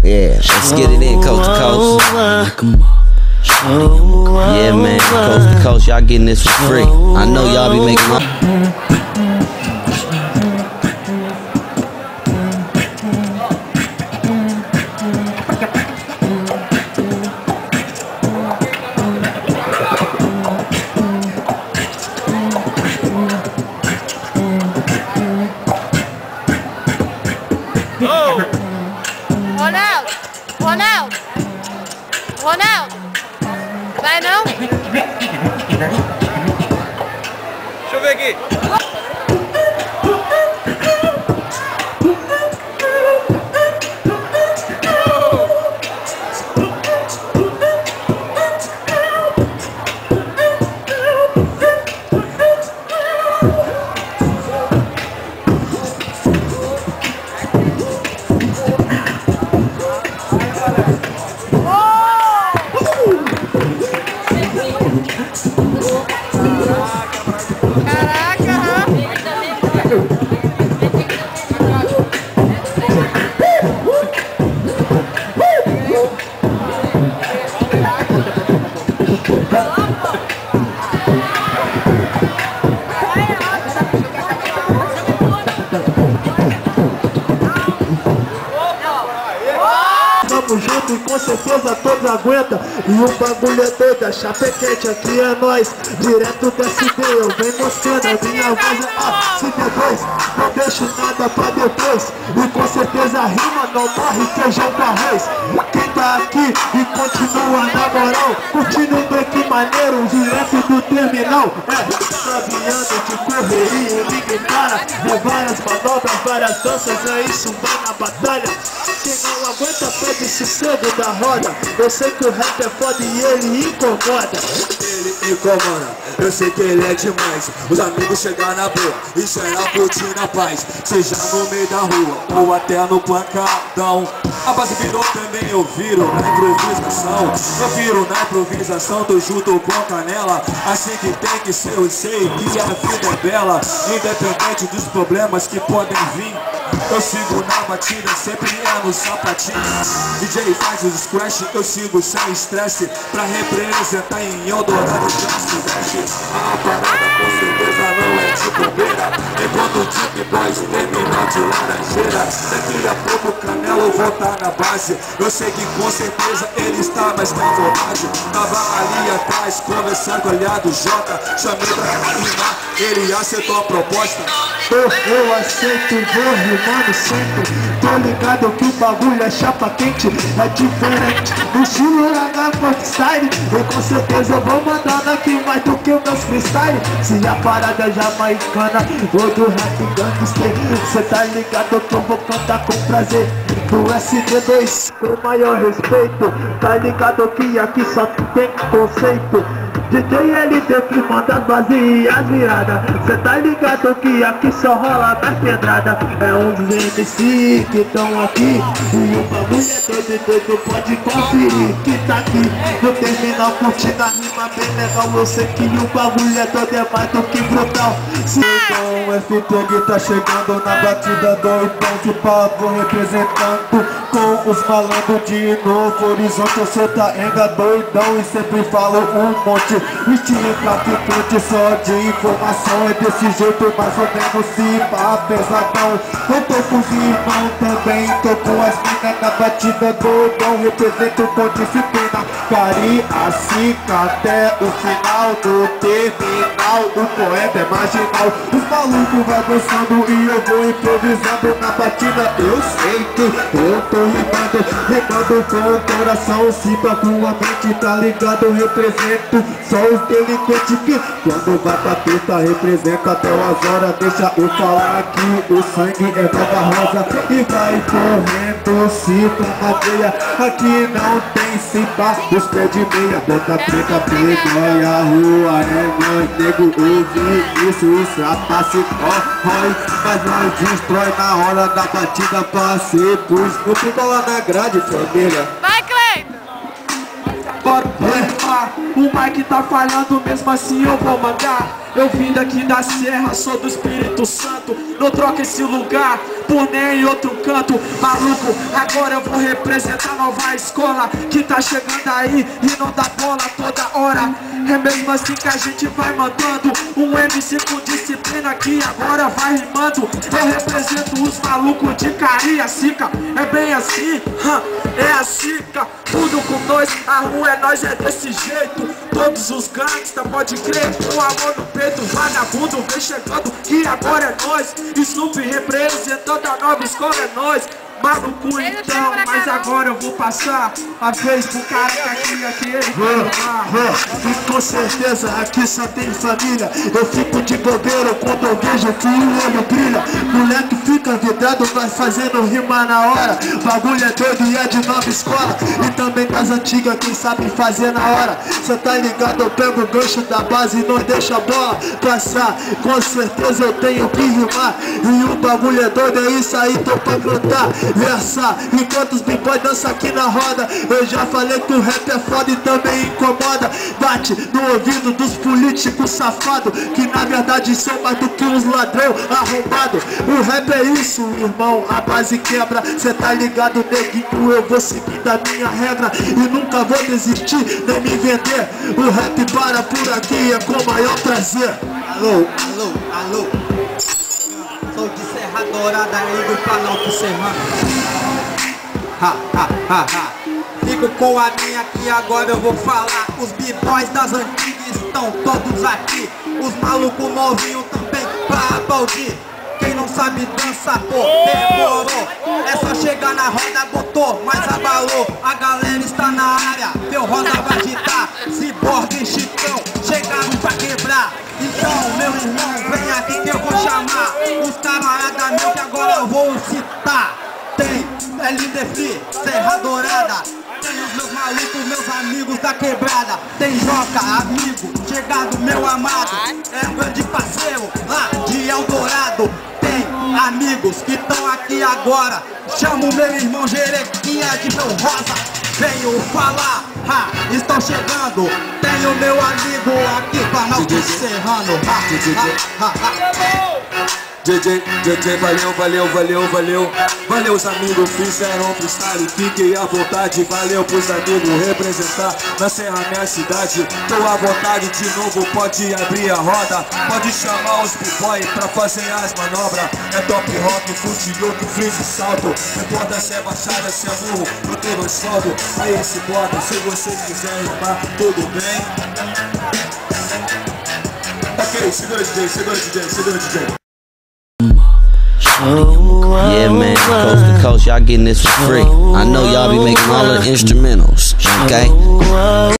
Yeah, let's get it in coast to coast. Yeah, man, coast to coast, y'all getting this for free. I know y'all be making Ronaldo, vai não? Deixa eu ver aqui. Tamo junto e com certeza todos aguentam. E o bagulho é doido, a chapa é quente, aqui é nós. Direto da SD, eu venho mostrando a minha voz é se depois, não deixo nada pra depois. E com certeza a rima não morre, feijão com arroz. Quem tá aqui e continua na moral, curtindo bem que maneiro, direto do terminal. Traviando de correria, ninguém para. É várias manobras, várias danças, é isso, vai na batalha. Quem não aguenta pede sossego da roda. Eu sei que o rap é foda e ele incomoda. Ele incomoda, eu sei que ele é demais. Os amigos chegar na boa e cheirar curtir na paz. Seja no meio da rua ou até no pancadão. A base virou também, eu viro na improvisação. Eu viro na improvisação, tô junto com canela. Assim que tem que ser, eu sei que a vida é bela. Independente dos problemas que podem vir, eu sigo na batida, sempre é no sapatinho. DJ faz os scratch, eu sigo sem estresse. Pra representar em Eldorado já se veste. A parada com certeza não é de bobeira. Enquanto o Tip Boys terminar de laranjeira, daqui a pouco o Canelo voltar na base. Eu sei que com certeza ele está mais na vontade. Tava ali atrás conversando com o aliado Jota. Chamei pra rimar, ele aceitou a proposta. Eu aceito, vou rimando sempre. Tô ligado que o bagulho é chapa quente, é diferente do estilo H Style. E com certeza eu vou mandando aqui mais do que os meus freestyle. Se a parada é jamaicana ou do rap gangster, cê tá ligado que eu vou cantar com prazer. Do SD2 com maior respeito, tá ligado que aqui só tem conceito. DJ LD que manda as bases e as viradas. Cê tá ligado que aqui só rola na pedrada. É uns MC que tão aqui e o bagulho é doido, pode conferir. Que tá aqui no terminal curtindo a rima bem legal. Eu sei que o bagulho é doido, é mais do que brutal. Se o FTG tá chegando na batida doidão de papo representando com os malandros de novo horizonte. Eu sou Taenga doidão e sempre falo um monte. Estilo traficante só de informação. É desse jeito mais ou menos se pá pesadão. Eu tô com os irmãos também, tô com as minas na batida doidão. Represento com disciplina, cari assim até o final do terminal. O poeta é marginal, os malucos vai dançando e eu vou improvisando na batida. Eu sei que eu tô rimando com o coração. Se pra tua mente tá ligado, eu represento só os delinquentes que quando vai pra pista representa até umas horas. Deixa eu falar que o sangue é nova rosa e vai correndo se pra cadeia. Aqui não tem cipá, os pés de meia, boca preta, pegói, a rua é nós, nego ouve isso já se corrói. Mas nós destrói na hora da batida pra ser pus. Eu fico lá na grade, família. Vai, Cleiton! Bora, O mic tá falhando, mesmo assim eu vou mandar. Eu vim daqui da serra, sou do Espírito Santo. Não troca esse lugar por nem outro canto. Maluco, agora eu vou representar a nova escola que tá chegando aí e não dá bola toda hora. É mesmo assim que a gente vai mandando. Um MC com disciplina que agora vai rimando. Eu represento os malucos de Cariacica. É bem assim, é assim, cara. Tudo com nós, a rua é nós, é desse jeito. Todos os gangsta, pode crer, com amor no peito. Vagabundo vem chegando, que agora é nós. Snoop representando a nova escola, é nós. Maluco então, mas agora eu vou passar a vez pro cara que ele e com certeza aqui só tem família. Eu fico de bobeira quando eu vejo que o olho brilha. Moleque fica vidrado, vai fazendo rima na hora. Bagulho é doido e é de nova escola. E também das antigas, quem sabe fazer na hora. Cê tá ligado, eu pego o gancho da base e não deixa a bola passar. Com certeza eu tenho que rimar. E o bagulho é doido, é isso aí, tô pra cantar. Versar, enquanto os b-boy dançam aqui na roda. Eu já falei que o rap é foda e também incomoda. Bate no ouvido dos políticos safados, que na verdade são mais do que uns ladrão arrombado. O rap é isso, irmão, a base quebra. Cê tá ligado, neguinho, eu vou seguir da minha regra. E nunca vou desistir, nem me vender. O rap para por aqui, é com o maior prazer. Alô, alô, alô. Sou de Serra Dourada e do Planalto Serrano. Fico com a minha aqui, agora eu vou falar. Os b-boys das antigas estão todos aqui. Os malucos novinhos também pra aplaudir. Quem não sabe dançar, pô, demorou. É só chegar na roda, botou, mas abalou. A galera está na área, teu roda vai agitar. Cyborg e Chicão chegaram pra quebrar. Então, meu irmão, vem aqui que eu vou chamar os camaradas meus que agora eu vou citar. Tem LDF, Serra Dourada. Tem os meus malucos, meus amigos da quebrada. Tem Joca, amigo, chegado meu amado. É um grande parceiro lá de Eldorado. Tem amigos que estão aqui agora. Chamo meu irmão Jerequinha de meu rosa. Venho falar, estão chegando. Tenho meu amigo aqui, Planalto Serrano. DJ, valeu os amigos, fizeram freestyle, fiquei à vontade, valeu pros amigos representar na Serra minha cidade. Tô à vontade de novo, pode abrir a roda, pode chamar os b-boy pra fazer as manobras. É top rock, fute, outro freeze, salto, não importa se é baixada, se é murro, eu tenho no solo. Aí se bota, se você quiser rimar, tudo bem. Ok, segura o DJ. Yeah, man, coast to coast, y'all getting this for free. I know y'all be making all the instrumentals, okay?